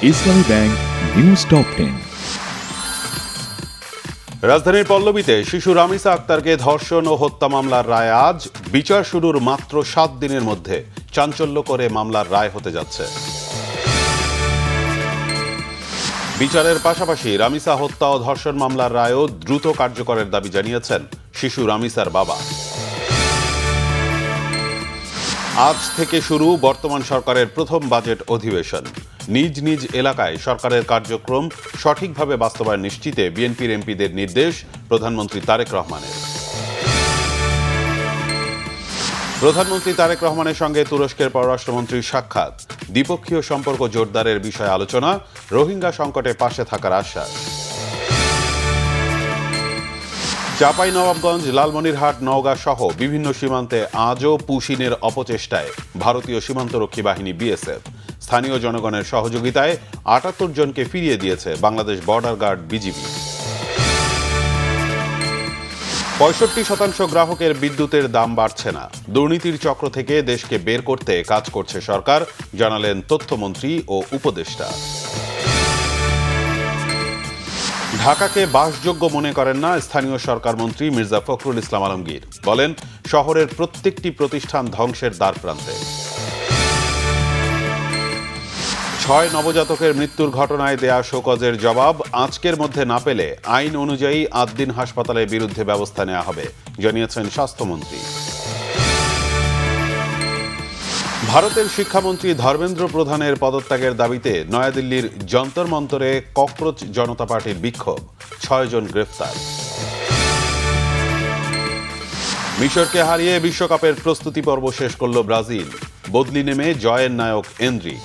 ইসলামী bank news top 10। রাজধানীর পল্লবীতে শিশু রামিসা আক্তারকে ধর্ষণ ও হত্যা মামলার রায় আজ। বিচার শুরুর মাত্র 7 দিনের মধ্যে চাঞ্চল্য করে মামলার রায় হতে যাচ্ছে। বিচারের পাশাপাশি রামিসা হত্যা ও ধর্ষণ মামলার রায়ও দ্রুত কার্যকরের দাবি জানিয়েছেন শিশু রামিসার বাবা। আজ থেকে শুরু বর্তমান সরকারের প্রথম বাজেট অধিবেশন। নিজ নিজ এলাকায় সরকারের কার্যক্রম সঠিকভাবে বাস্তবায়ন নিশ্চিতে বিএনপির এমপিদের নির্দেশ প্রধানমন্ত্রী তারেক রহমানের। প্রধানমন্ত্রী তারেক রহমানের সঙ্গে তুরস্কের পররাষ্ট্রমন্ত্রীর সাক্ষাৎ। দ্বিপক্ষীয় সম্পর্ক জোরদারের বিষয়ে আলোচনা, রোহিঙ্গা সংকটে পাশে থাকার আশ্বাস। চাঁপাইনবাবগঞ্জ, লালমনিরহাট, নওগাঁ সহ বিভিন্ন সীমান্তে আজও পুশিনের অপচেষ্টায় ভারতীয় সীমান্তরক্ষী বাহিনী বিএসএফ। স্থানীয় জনগণের সহযোগিতায় ৭৮ জনকে ফিরিয়ে দিয়েছে বাংলাদেশ বর্ডার গার্ড বিজিবি। ৬৫% গ্রাহকের বিদ্যুতের দাম বাড়ছে না। দুর্নীতির চক্র থেকে দেশকে বের করতে কাজ করছে সরকার, জানালেন তথ্যমন্ত্রী ও উপদেষ্টা। ঢাকাকে বাসযোগ্য মনে করেন না স্থানীয় সরকার মন্ত্রী মির্জা ফখরুল ইসলাম আলমগীর। বলেন, শহরের প্রত্যেকটি প্রতিষ্ঠান ধ্বংসের দ্বারপ্রান্তে। ৬ নবজাতকের মৃত্যুর ঘটনায় দেয়া শোকজের জবাব আজকের মধ্যে না পেলে আইন অনুযায়ী ৮ দিন হাসপাতালের বিরুদ্ধে ব্যবস্থা নেওয়া হবে, জানিয়েছেন স্বাস্থ্যমন্ত্রী। ভারতের শিক্ষামন্ত্রী ধর্মেন্দ্র প্রধানের পদত্যাগের দাবিতে নয়াদিল্লির যন্তর মন্তরে ককরোচ জনতা পার্টির বিক্ষোভ, ৬ জন গ্রেফতার। মিশরকে হারিয়ে বিশ্বকাপের প্রস্তুতি পর্ব শেষ করল ব্রাজিল। বদলি নেমে জয়ের নায়ক এনরিক।